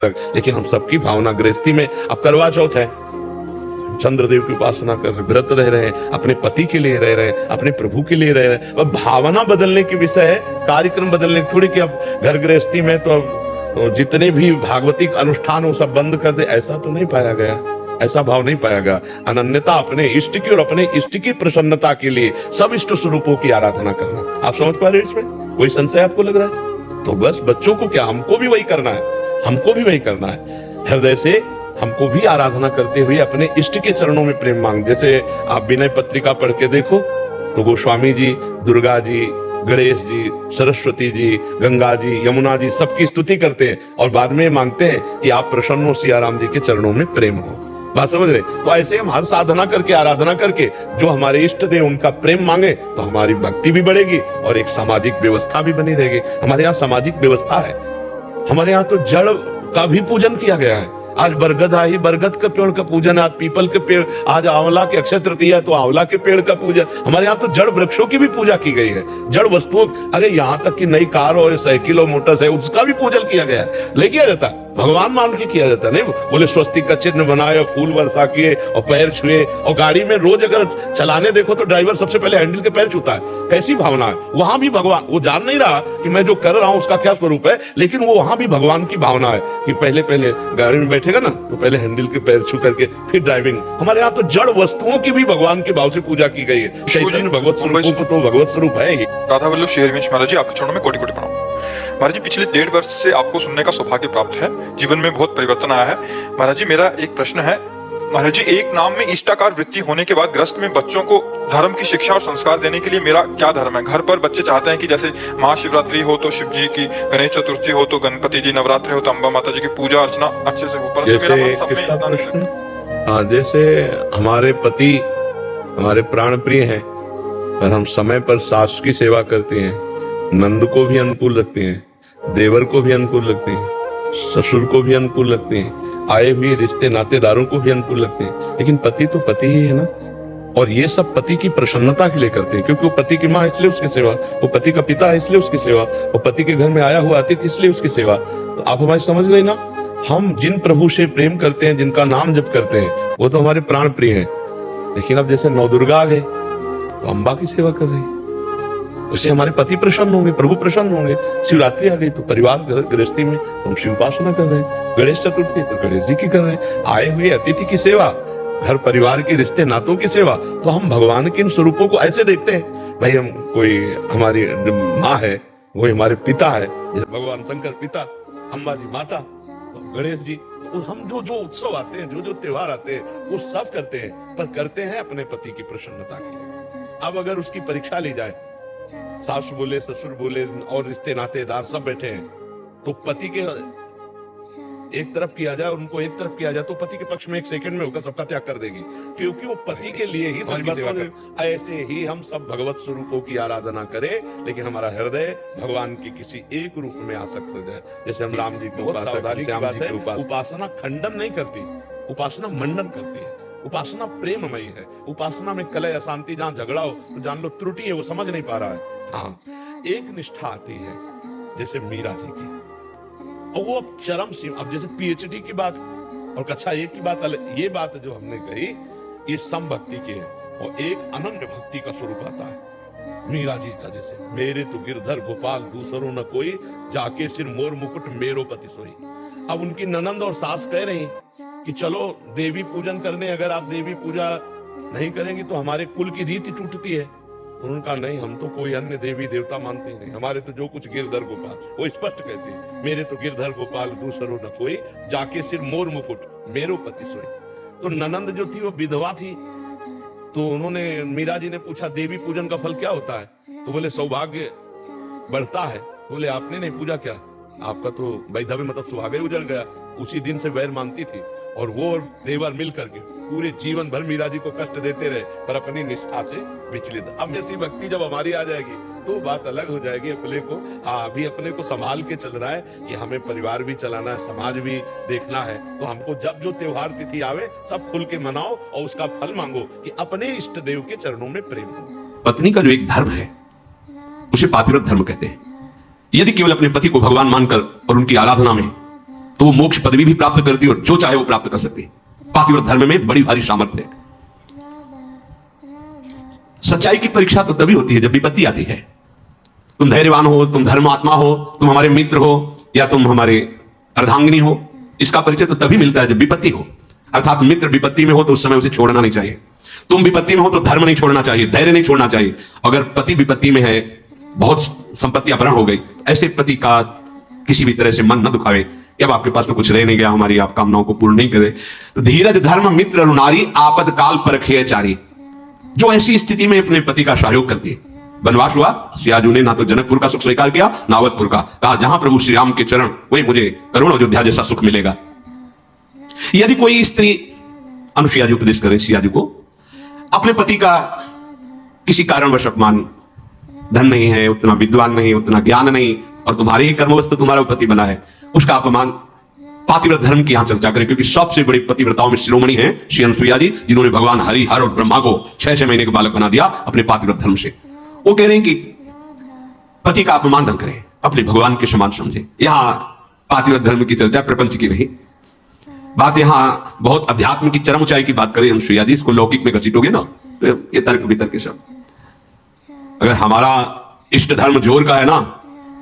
तक। लेकिन हम सबकी भावना गृहस्थी में, अब करवा चौथ है, चंद्रदेव की उपासना कर रहे, व्रत रह रहे हैं, अपने पति के लिए रह रहे हैं, अपने प्रभु के लिए रह रहे हैं। अब भावना बदलने की विषय है, कार्यक्रम बदलने थोड़ी कि अब घर गृहस्थी में तो जितने भी भागवतिक अनुष्ठान हो सब बंद कर दे, ऐसा तो नहीं पाया गया, ऐसा भाव नहीं पाया गया। अनन्यता अपने इष्ट की और अपने इष्ट की प्रसन्नता के लिए सब इष्ट स्वरूपों की आराधना करना। आप समझ पा रहे हैं इसमें कोई संशय आपको लग रहा है? तो बस बच्चों को क्या, हमको भी वही करना है, हमको भी वही करना है। हृदय से हमको भी आराधना करते हुए अपने इष्ट के चरणों में प्रेम मांग। जैसे आप विनय पत्रिका पढ़ के देखो तो गोस्वामी जी, दुर्गा जी, गणेश जी, सरस्वती जी, गंगा जी, यमुना जी सबकी स्तुति करते हैं और बाद में मांगते हैं कि आप प्रसन्न हो, सियाराम जी के चरणों में प्रेम हो। बात समझ रहे? तो ऐसे हम हर साधना करके, आराधना करके जो हमारे इष्ट देव उनका प्रेम मांगे तो हमारी भक्ति भी बढ़ेगी और एक सामाजिक व्यवस्था भी बनी रहेगी। हमारे यहाँ सामाजिक व्यवस्था है, हमारे यहाँ तो जड़ का भी पूजन किया गया है। आज बरगद आई, बरगद के पेड़ का पूजन, आज पीपल के पेड़, आज आंवला के अक्षय तृतीया है तो आंवला के पेड़ का पूजन। हमारे यहाँ तो जड़ वृक्षों की भी पूजा की गई है, जड़ वस्तुओं, अरे यहाँ तक कि नई कार और साइकिल और मोटर है उसका भी पूजन किया गया है। ले किया जाता, भगवान मान के किया जाता, नहीं बोले स्वस्तिक का चिन्ह बनाए, फूल वर्षा किए और पैर छुए। और गाड़ी में रोज अगर चलाने देखो तो ड्राइवर सबसे पहले हैंडल के पैर छूता है। कैसी भावना है? वहां भी भगवान, वो जान नहीं रहा कि मैं जो कर रहा हूं उसका क्या स्वरूप है, लेकिन वो वहां भी भगवान की भावना है कि पहले पहले गाड़ी में बैठेगा ना तो पहले हैंडल के पैर छू करके फिर ड्राइविंग। हमारे यहाँ तो जड़ वस्तुओं की भी भगवान के भाव से पूजा की गई है। चैतन्य भगवत स्वरूपों को तो भगवत स्वरूप है ही। राधा वल्लभ शेरविंश महाराज जी, आपके चरणों में कोटि कोटि प्रणाम। महाराज जी, पिछले 1.5 वर्ष से आपको सुनने का सौभाग्य प्राप्त है, जीवन में बहुत परिवर्तन आया है। महाराज जी, मेरा एक प्रश्न है। महाराज जी, एक नाम में इष्टाकार वृत्ति होने के बाद गृहस्थ में बच्चों को धर्म की शिक्षा और संस्कार देने के लिए मेरा क्या धर्म है? घर पर बच्चे चाहते हैं कि जैसे महाशिवरात्रि हो तो शिव जी की, गणेश चतुर्थी हो तो गणपति जी, नवरात्रि हो तो अम्बा माता जी की पूजा अर्चना अच्छे से हो, परंतु मेरा मन सब में इतना नहीं लगता। जैसे हमारे पति हमारे प्राण प्रिय हैं, पर हम समय पर सास की सेवा करते हैं, नंद को भी अनुकूल रखते हैं, देवर को भी अनुकूल रखते हैं, ससुर को भी अनुकूल रखते हैं, आए हुए रिश्ते नातेदारों को भी अनुकूल रखते हैं, लेकिन पति तो पति ही है ना। और ये सब पति की प्रसन्नता के लिए करते हैं, क्योंकि वो पति की माँ इसलिए उसकी सेवा, वो पति का पिता है इसलिए उसकी सेवा, वो पति के घर में आया हुआ अतिथि इसलिए उसकी सेवा। तो आप हमारी समझ गई ना, हम जिन प्रभु से प्रेम करते हैं, जिनका नाम जप करते हैं, वो तो हमारे प्राण प्रिय हैं। लेकिन अब जैसे नवदुर्गा आ गए तो अम्बा की सेवा कर रही, उससे हमारे पति प्रसन्न होंगे, प्रभु प्रसन्न होंगे। शिवरात्रि आ गई तो परिवार गृहस्थी में हम शिव उपासना कर रहे हैं, गणेश चतुर्थी तो गणेश जी की कर रहे हैं, आए हुए अतिथि की सेवा, घर परिवार के रिश्ते नातों की सेवा। तो हम भगवान के इन स्वरूपों को ऐसे देखते हैं, भाई हम कोई हमारी माँ है, वही हमारे पिता है, जैसे भगवान शंकर पिता, अम्बा जी माता, तो गणेश जी। तो हम जो जो उत्सव आते हैं, जो जो त्योहार आते हैं, वो सब करते हैं, पर करते हैं अपने पति की प्रसन्नता के लिए। अब अगर उसकी परीक्षा ली जाए, सास बोले, ससुर बोले और रिश्ते नातेदार सब बैठे हैं, तो पति के एक तरफ किया जाए, उनको एक तरफ किया जाए, तो पति के पक्ष में एक सेकंड में होकर सबका त्याग कर देगी, क्योंकि वो पति के लिए ही सबकी सेवा करे। ऐसे ही हम सब भगवत स्वरूपों की आराधना करें, लेकिन हमारा हृदय भगवान के किसी एक रूप में आसक्त हो जाए। जैसे हम राम जी को उपासना खंडन नहीं करती, उपासना मंडन करती है। उपासना प्रेममयी है। उपासना में कलह अशांति, जहां झगड़ा हो तो जान लो त्रुटि है, वो समझ नहीं पा रहा है। हाँ, एक निष्ठा आती है जैसे मीरा जी की, और वो अब चरम सीमा, अब जैसे पीएचडी की बात और कक्षा 1 की बात, ये बात जो हमने कही ये सम भक्ति की है, और एक अनन्य भक्ति का स्वरूप आता है मीरा जी का। जैसे मेरे तो गिरधर गोपाल दूसरों न कोई, जाके सिर मोर मुकुट मेरो पति सोई। अब उनकी ननंद और सास कह रही कि चलो देवी पूजन करने, अगर आप देवी पूजा नहीं करेंगे तो हमारे कुल की रीति टूटती है। तो उनका नहीं, हम तो कोई अन्य देवी देवता मानते नहीं, हमारे तो जो कुछ गिरधर गोपाल, वो स्पष्ट कहते हैं मेरे तो गिरधर गोपाल दूसरो न कोई, जाके सिर मोर मुकुट मेरो पति सोई। तो ननंद जो थी वो विधवा थी, तो उन्होंने, मीरा जी ने पूछा देवी पूजन का फल क्या होता है? तो बोले सौभाग्य बढ़ता है। बोले आपने नहीं पूजा क्या? आपका तो वैधव्य मतलब सुहाग ही उजड़ गया। उसी दिन से वैर मानती थी, और वो देवर मिल करके पूरे जीवन भर मीरा जी को कष्ट देते रहे, पर अपनी निष्ठा से विचलित। अब ऐसी भक्ति जब हमारी आ जाएगी तो बात अलग हो जाएगी। अपने को अभी अपने को संभाल के चल रहा है कि हमें परिवार भी चलाना है, समाज भी देखना है। तो हमको जब जो त्योहार तिथि आवे सब खुल के मनाओ और उसका फल मांगो कि अपने इष्ट देव के चरणों में प्रेम हो। पत्नी का जो एक धर्म है उसे पातिव्रत धर्म कहते हैं। यदि केवल अपने पति को भगवान मानकर और उनकी आराधना में तो वो मोक्ष पदवी भी प्राप्त करती है और जो चाहे वो प्राप्त कर सकती है। पातिव्रत धर्म में बड़ी भारी सामर्थ्य है। सच्चाई की परीक्षा तो तभी होती है जब विपत्ति आती है। तुम धैर्यवान हो, तुम धर्मात्मा हो, तुम हमारे मित्र हो या तुम हमारे अर्धांगिनी हो, इसका परिचय तो तभी मिलता है जब विपत्ति हो। अर्थात मित्र विपत्ति में हो तो उस समय उसे छोड़ना नहीं चाहिए। तुम विपत्ति में हो तो धर्म नहीं छोड़ना चाहिए, धैर्य नहीं छोड़ना चाहिए। अगर पति विपत्ति में है, बहुत संपत्ति अपहरण हो गई, ऐसे पति का किसी भी तरह से मन न दुखावे। अब आपके पास तो कुछ रह नहीं गया, हमारी आप कामनाओं को पूर्ण नहीं करे तो धीरज धर्म मित्र नारी आपद काल परखे चारी। जो ऐसी स्थिति में अपने पति का सहयोग करती है। वनवास हुआ, सियाजू ने ना तो जनकपुर का सुख स्वीकार किया ना अवधपुर का, कहा जहां प्रभु श्री राम के चरण वही मुझे करुण अयोध्या जैसा सुख मिलेगा। यदि कोई स्त्री अनुसुईया जी उपदेश करे सियाजू को, अपने पति का किसी कारणवश अपमान, धन नहीं है, उतना विद्वान नहीं, उतना ज्ञान नहीं, और तुम्हारे ही कर्मवश तुम्हारा पति बना है, उसका अपमान, पातिव्रत धर्म की यहां चर्चा करें। क्योंकि सबसे बड़ी पतिव्रताओं में शिरोमणि है श्री अनुसुईया जी, जिन्होंने भगवान हरि हर और ब्रह्मा को 6-6 महीने के बालक बना दिया अपने पातिव्रत धर्म से। वो कह रहे हैं कि पति का अपमान न करें, अपने भगवान के समान समझे। यहां पातिव्रत धर्म की चर्चा प्रपंच की नहीं, बात यहां बहुत अध्यात्म की चरम ऊंचाई की बात करें अनुसुईया जी। इसको लौकिक में घसीटोगे ना तो ये तर्क वितर्क सब। अगर हमारा इष्ट धर्म जोर का है ना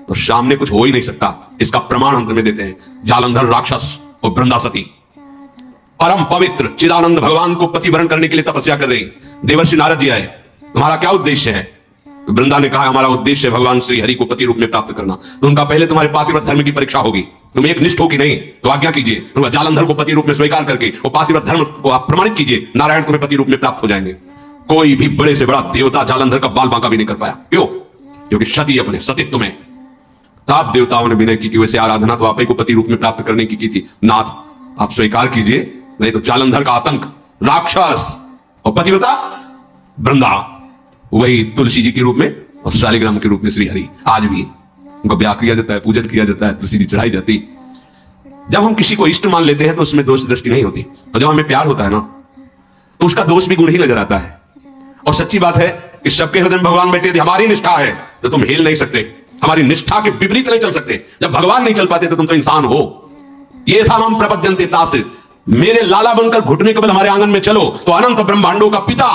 तो सामने कुछ हो ही नहीं सकता। इसका प्रमाण हम तुम्हें देते हैं। जालंधर राक्षस और वृंदा सती परम पवित्र चिदानंद भगवान को पतिवरण करने के लिए तपस्या कर रही। देवर्षि नारद जी आए, तुम्हारा क्या उद्देश्य है? तो वृंदा ने कहा हमारा उद्देश्य है भगवान श्री हरि को पति रूप में प्राप्त करना। तो उनका पहले तुम्हारे पातिव्रत धर्म की परीक्षा होगी, तुम एक निष्ठ हो कि नहीं, तो आज्ञा कीजिए। जालंधर को पति रूप में स्वीकार करके वो पातिव्रत धर्म को आप प्रमाणित कीजिए, नारायण तुम्हें पति रूप में प्राप्त हो जाएंगे। कोई भी बड़े से बड़ा देवता जालंधर का बाल बांका भी नहीं कर पाया। क्यों? क्योंकि सती अपने सतीत्व में। आप देवताओं ने विनय की कि वैसे आराधना तो आप ही को पति रूप में प्राप्त करने की थी, नाथ आप स्वीकार कीजिए, नहीं तो जालंधर का आतंक, राक्षस और पतिव्रता वृंदा, वही तुलसी जी के रूप में और शालिग्राम के रूप में श्री हरि। आज भी उनका ब्याह किया जाता है, पूजन किया जाता है, तुलसी जी चढ़ाई जाती। जब हम किसी को इष्ट मान लेते हैं तो उसमें दोष दृष्टि नहीं होती, और जब हमें प्यार होता है ना तो उसका दोष भी गुण ही नजर आता है। और सच्ची बात है कि सबके हृदय में भगवान बैठे, यदि हमारी निष्ठा है तो तुम हिल नहीं सकते, हमारी निष्ठा के विपरीत नहीं चल सकते। जब भगवान नहीं चल पाते तो तुम तो इंसान हो। ये था हम प्रपद्यन्ते तास्ते, मेरे लाला बनकर घुटने के बल हमारे आंगन में चलो तो अनंत ब्रह्मांडों का पिता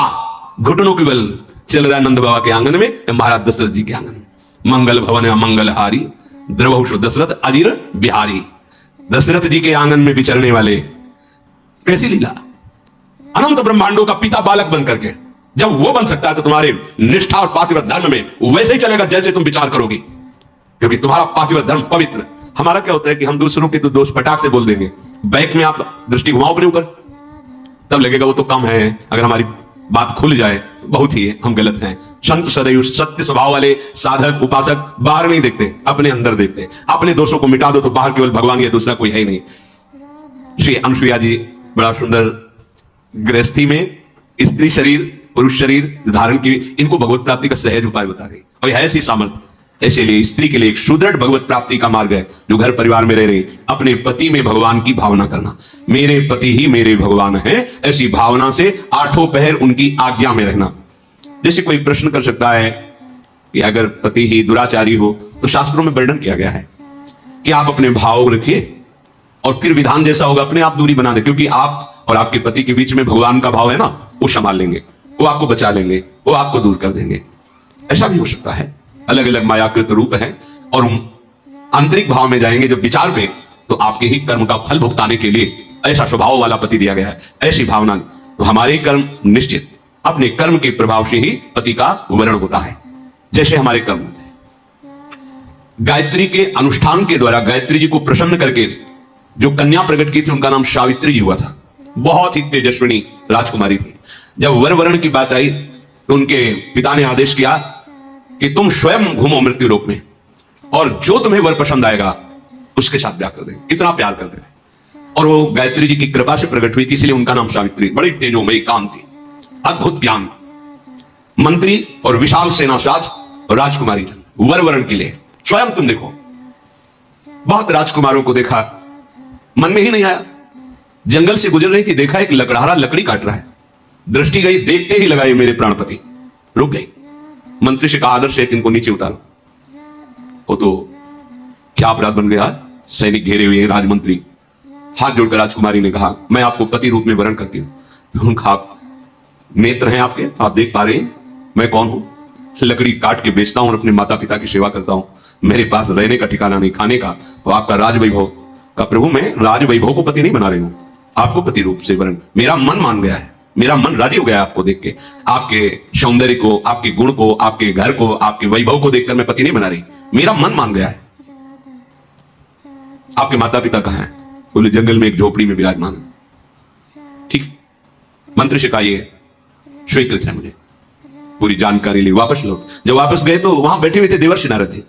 घुटनों के बल चल रहा है नंद बाबा के आंगन में, महाराज दशरथ जी के आंगन। मंगल भवन मंगल हारी द्रवहुष दशरथ अजीर बिहारी। दशरथ जी के आंगन में विचरने वाले, कैसी लीला! अनंत ब्रह्मांडों का पिता बालक बन करके, जब वो बन सकता है तो तुम्हारे निष्ठा और पातिव्रत धर्म में वैसे ही चलेगा जैसे तुम विचार करोगे, क्योंकि तुम्हारा पातिव्रत धर्म पवित्र। हमारा क्या होता है कि हम दूसरों के तो दोष पटाख से बोल देंगे, बैक में आप दृष्टि घुमाओ अपने ऊपर, तब लगेगा वो तो कम है। अगर हमारी बात खुल जाए बहुत ही हम गलत हैं। संत सदैव सत्य स्वभाव वाले साधक उपासक बाहर नहीं देखते, अपने अंदर देखते। अपने दोषों को मिटा दो तो बाहर केवल भगवान या दूसरा कोई है ही नहीं। श्री अनुसुईया जी बड़ा सुंदर गृहस्थी में स्त्री शरीर पुरुष शरीर धारण की, इनको भगवत प्राप्ति का सहज उपाय बता रही, और यह ऐसी सामर्थ्य। ऐसे लिए स्त्री के लिए एक सुदृढ़ भगवत प्राप्ति का मार्ग है, जो घर परिवार में रह रही अपने पति में भगवान की भावना करना। मेरे पति ही मेरे भगवान है, ऐसी भावना से आठों पहर उनकी आज्ञा में रहना। जैसे कोई प्रश्न कर सकता है कि अगर पति ही दुराचारी हो तो शास्त्रों में वर्णन किया गया है कि आप अपने भाव रखिए और फिर विधान जैसा होगा अपने आप दूरी बना दे, क्योंकि आप और आपके पति के बीच में भगवान का भाव है ना, वो संभाल लेंगे, वो आपको बचा लेंगे, वो आपको दूर कर देंगे। ऐसा भी हो सकता है। अलग अलग मायाकृत रूप है, और आंतरिक भाव में जाएंगे जब विचार पे, तो आपके ही कर्म का फल भुगताने के लिए ऐसा स्वभाव वाला पति दिया गया है, ऐसी भावना। तो हमारे कर्म निश्चित, अपने कर्म के प्रभाव से ही पति का वर्ण होता है, जैसे हमारे कर्म होते हैं। गायत्री के अनुष्ठान के द्वारा गायत्री जी को प्रसन्न करके जो कन्या प्रकट की थी, उनका नाम सावित्री जी हुआ था। बहुत ही तेजस्विनी राजकुमारी थी। जब वर वर्ण की बात आई तो उनके पिता ने आदेश किया कि तुम स्वयं घूमो मृत्यु लोक में, और जो तुम्हें वर पसंद आएगा उसके साथ ब्याह कर देंगे। इतना प्यार करते थे, और वो गायत्री जी की कृपा से प्रकट हुई थी, इसलिए उनका नाम सावित्री। बड़ी तेजोमयी कांति, अद्भुत ज्ञान, मंत्री और विशाल सेना साथ और राजकुमारी जन, वर वर्ण के लिए। स्वयं तुम देखो, बहुत राजकुमारों को देखा, मन में ही नहीं आया। जंगल से गुजर रही थी, देखा एक लकड़हारा लकड़ी काट रहा है, दृष्टि गई, देखते ही लगाई मेरे प्राणपति, रुक गई। मंत्री से कहा आदर से इनको नीचे उतारो। वो तो क्या अपराध बन गया, सैनिक घेरे हुए हैं, राजमंत्री हाथ जोड़कर राजकुमारी ने कहा, मैं आपको पति रूप में वरण करती हूं। तो उन्होंने कहा, नेत्र हैं आपके, आप देख पा रहे हैं मैं कौन हूं? लकड़ी काट के बेचता हूं और अपने माता पिता की सेवा करता हूं। मेरे पास रहने का ठिकाना नहीं, खाने का, तो आपका राज वैभव का प्रभु, मैं राज वैभव को पति नहीं बना रही हूं, आपको पति रूप से वरण। मेरा मन मान गया है, मेरा मन राजी हो गया है आपको देख के, आपके सौंदर्य को, आपके गुण को, आपके घर को, आपके वैभव को देखकर मैं पति नहीं बना रही, मेरा मन मान गया है। आपके माता पिता कहां हैं? बोले जंगल में एक झोपड़ी में विराजमान है। ठीक, मंत्री से कहा, ये स्वीकृत है मुझे। पूरी जानकारी ली, वापस लौट। जब वापस गए तो वहां बैठे हुए थे देवर्षि नारद जी।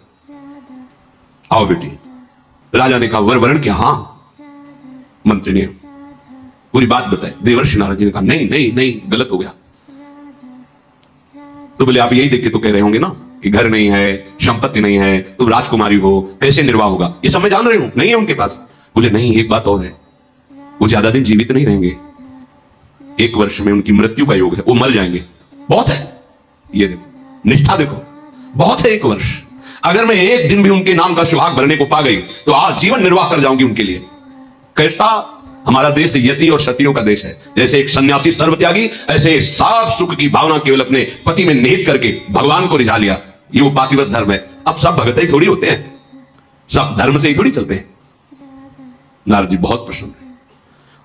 आओ बेटी। राजा ने कहा, वर वरण क्या? हाँ। मंत्री ने पूरी बात बताई। देवर्षि नारद जी ने कहा, नहीं नहीं नहीं, गलत हो गया। तो बोले, आप यही देख के तो कह रहे होंगे ना कि घर नहीं है, संपत्ति नहीं है, तुम राजकुमारी हो, कैसे निर्वाह होगा? ये सब मैं जान रही हूं, नहीं है उनके पास। बोले, नहीं, एक बात और है, वो ज्यादा दिन जीवित नहीं रहेंगे, 1 वर्ष में उनकी मृत्यु का योग है, वो मर जाएंगे। बहुत है, ये देखो निष्ठा देखो, बहुत है 1 वर्ष। अगर मैं एक दिन भी उनके नाम का सुहाग भरने को पा गई तो आज जीवन निर्वाह कर जाऊंगी उनके लिए। कैसा हमारा देश यति और सतियों का देश है। जैसे एक सन्यासी सर्वत्यागी, ऐसे साफ सुख की भावना केवल अपने पति में निहित करके भगवान को रिझा लिया। ये वो पातिव्रत धर्म है। अब सब भगत ही थोड़ी होते हैं, सब धर्म से ही थोड़ी चलते हैं। नारद जी बहुत प्रसन्न है।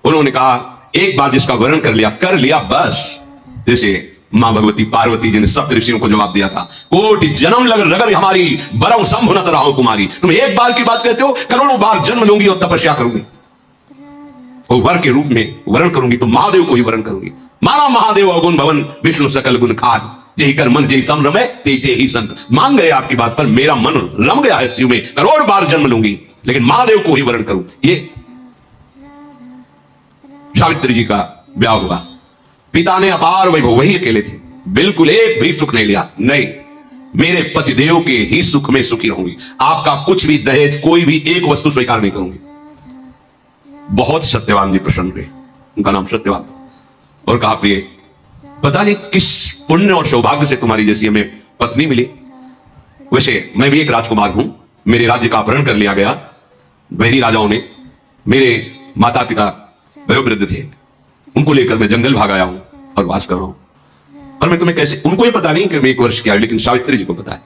उन्होंने कहा, एक बार जिसका वर्ण कर लिया बस। जैसे मां भगवती पार्वती जी ने सप्त ऋषियों को जवाब दिया था, कोटि जन्म रगर हमारी बरऊ संभुनत राहो कुमारी। तुम एक बार की बात कहते हो, करोड़ों बार जन्म लूंगी और तपस्या करूंगी, और वर के रूप में वरण करूंगी तो महादेव को ही वरण करूंगी। माना महादेव अवगुण भवन विष्णु सकल गुण खाद, जय कर मन जय सम रमे ते ही संत। मान गए आपकी बात पर, मेरा मन रम गया है शिव में, करोड़ बार जन्म लूंगी लेकिन महादेव को ही वरण करूं। ये सावित्री जी का ब्याह हुआ। पिता ने अपार वैभव, वही अकेले थे, बिल्कुल एक भी सुख नहीं लिया। नहीं, मेरे पतिदेव के ही सुख में सुखी रहूंगी, आपका कुछ भी दहेज, कोई भी एक वस्तु स्वीकार नहीं करूंगी। बहुत सत्यवान जी प्रसन्न हुए, उनका नाम सत्यवान। और कहा, प्रिय, पता नहीं किस पुण्य और सौभाग्य से तुम्हारी जैसी हमें पत्नी मिली। वैसे मैं भी एक राजकुमार हूं, मेरे राज्य का अपहरण कर लिया गया वैरी राजाओं ने। मेरे माता पिता वयोवृद्ध थे, उनको लेकर मैं जंगल भाग आया हूं और वास कर रहा हूं। और मैं तुम्हें कैसे, उनको ये पता नहीं कि मैं 1 वर्ष की आयु, लेकिन सावित्री जी को पता है,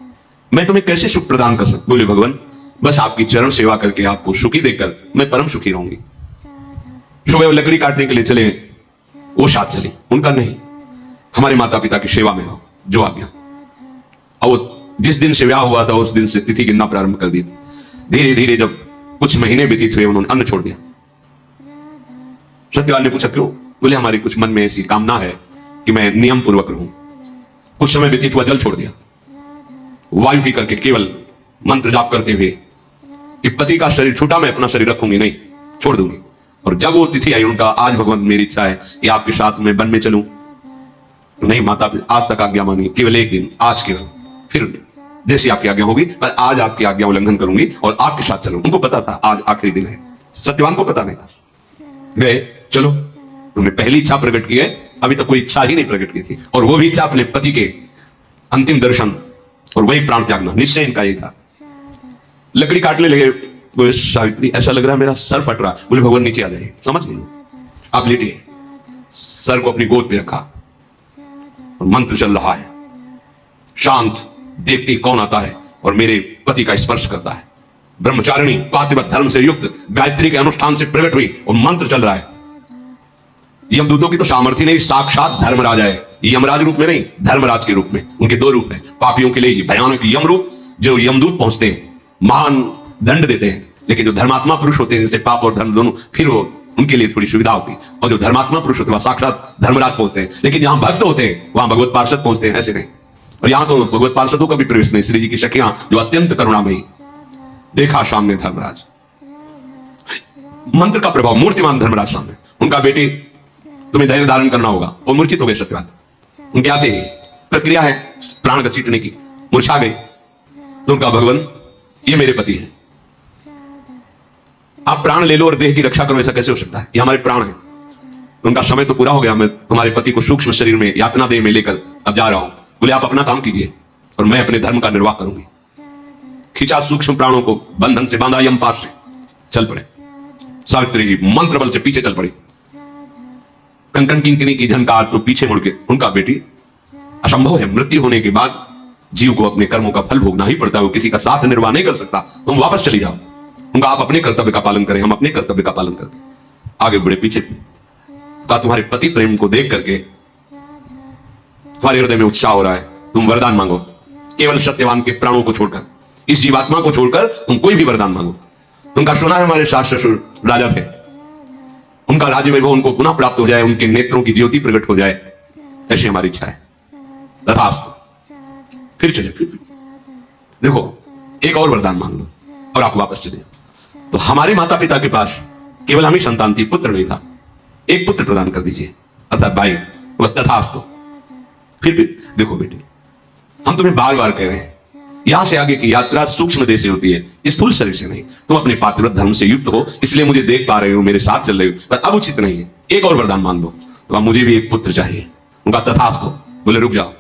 मैं तुम्हें कैसे सुख प्रदान कर सकता। बोले, भगवान, बस आपकी चरण सेवा करके आपको सुखी देखकर मैं परम सुखी रहूंगी। सुबह लकड़ी काटने के लिए चले, वो साथ चली। उनका नहीं, हमारे माता पिता की सेवा में रहो, जो आज्ञा। और जिस दिन से ब्याह हुआ था उस दिन से तिथि गिनना प्रारंभ कर दी। धीरे धीरे जब कुछ महीने व्यतीत हुए, उन्होंने अन्न छोड़ दिया। सत्यवान ने पूछा, क्यों? बोले, हमारी कुछ मन में ऐसी कामना है कि मैं नियम पूर्वक रहूं। कुछ समय व्यतीत हुआ, जल छोड़ दिया। वायु पी करके केवल मंत्र जाप करते हुए कि पति का शरीर छूटा, मैं अपना शरीर रखूंगी नहीं, छोड़ दूंगी। और जब वो तिथि आई, उनका, आज भगवान मेरी इच्छा है कि आपके साथ में वन में चलूं। नहीं माता, आज तक आज्ञा मानी, केवल एक दिन, आज केवल, फिर जैसी आपकी आज्ञा होगी, पर आज आपकी आज्ञा उल्लंघन करूंगी और आपके साथ चलूं। उनको पता था आज आखिरी दिन है, सत्यवान को पता नहीं था। गए, चलो, तुमने पहली इच्छा प्रकट की है, अभी तक कोई इच्छा ही नहीं प्रकट की थी, और वो भी इच्छा अपने पति के अंतिम दर्शन और वही प्राण त्यागना, निश्चय इनका यही था। लकड़ी काटने लगे। बोले, सावित्री, ऐसा लग रहा है मेरा सर फट रहा। बोले, भगवान नीचे आ जाइए, समझ गई, आप लेटिए। सर को अपनी गोद पे रखा और मंत्र चल रहा है, शांत, देखते कौन आता है और मेरे पति का स्पर्श करता है। ब्रह्मचारिणी पातिव्रत धर्म से युक्त गायत्री के अनुष्ठान से प्रकट हुई और मंत्र चल रहा है। यमदूतों की तो सामर्थ्य नहीं, साक्षात धर्मराज है। यमराज रूप में नहीं, धर्मराज के रूप में। उनके 2 रूप हैं। पापियों के लिए भयानक यम रूप, जो यमदूत पहुंचते हैं, महान दंड देते हैं, लेकिन जो धर्मात्मा पुरुष होते हैं, जैसे पाप और धर्म दोनों, फिर वो उनके लिए थोड़ी सुविधा होती है। और जो धर्मात्मा पुरुष होते हैं साक्षात धर्मराज पहुंचते हैं। लेकिन जहां भक्त होते हैं वहां भगवत पार्षद पहुंचते हैं, ऐसे नहीं। और यहां तो भगवत पार्षदों का भी प्रवेश नहीं। श्री जी की सखियां जो अत्यंत करुणामयी, देखा सामने धर्मराज, मंत्र का प्रभाव, मूर्तिमान धर्मराज सामने। उनका, बेटी, तुम्हें धैर्य धारण करना होगा। और मूर्छित हो गए सत्यवान। उनके आते ही प्रक्रिया है प्राण घसीटने की, मूर्छा गए। तो उनका, भगवान, ये मेरे पति है, आप प्राण ले लो और देह की रक्षा करो, ऐसा कैसे हो सकता है? ये हमारे प्राण है। उनका, समय तो पूरा हो गया, मैं तुम्हारे पति को सूक्ष्म शरीर में यातना देह में लेकर अब जा रहा हूं। बोले, आप अपना काम कीजिए और मैं अपने धर्म का निर्वाह करूंगी। खींचा सूक्ष्म प्राणों को, बंधन से बांधा, यमपाश से चल पड़े। सावित्री जी मंत्र बल से पीछे चल पड़ी। कंकन किंकिनी की झनकार तो पीछे मुड़ के उनका बेटी असंभव है, मृत्यु होने के बाद जीव को अपने कर्मों का फल भोगना ही पड़ता है, वो किसी का साथ निर्वाह नहीं कर सकता। तुम वापस चली जाओ। उनका आप अपने कर्तव्य का पालन करें, हम अपने कर्तव्य का पालन करते। आगे बढ़े पीछे का तुम्हारे पति प्रेम को देख करके हमारे हृदय में उत्साह हो रहा है, तुम वरदान मांगो। केवल सत्यवान के प्राणों को छोड़कर, इस जीवात्मा को छोड़कर तुम कोई भी वरदान मांगो। उनका सुना है हमारे सास ससुर राजा थे, उनका राज्य वैभव उनको पुनः प्राप्त हो जाए, उनके नेत्रों की ज्योति प्रकट हो जाए, ऐसी हमारी इच्छा है। तथास्तु। फिर चले, फिर देखो एक और वरदान मांग लो और आप वापस चले। तो हमारे माता पिता के पास केवल हम ही संतान थी, पुत्र नहीं था। एक पुत्र प्रदान कर दीजिए, अर्थात भाई। वह तथास्तु। फिर देखो बेटी, हम तुम्हें बार बार कह रहे हैं, यहां से आगे की यात्रा सूक्ष्म देह से होती है, स्थूल शरीर से नहीं। तुम अपने पातिव्रत धर्म से युक्त हो, इसलिए मुझे देख पा रहे हो, मेरे साथ चल रहे हो, पर अब उचित नहीं है। एक और वरदान मांग लो। तो अब मुझे भी एक पुत्र चाहिए। उनका तथास्तु। बोले रुक जाओ,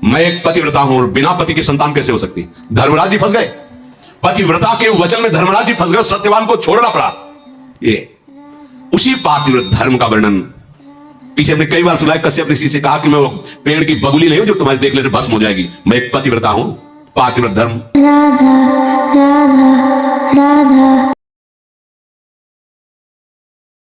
मैं एक पतिव्रता हूं और बिना पति की संतान कैसे हो सकती? धर्मराज जी फंस गए, पतिव्रता के वचन में धर्मराज जी फंस गए, सत्यवान को छोड़ना पड़ा। ये उसी पातिव्रत धर्म का वर्णन पीछे हमने कई बार सुना है। कश्यप ऋषि से कहा कि मैं वो पेड़ की बगुली नहीं हूं जो तुम्हारे देखने से भस्म हो जाएगी, मैं एक पतिव्रता हूं। पातिव्रत धर्म। राधा राधा राधा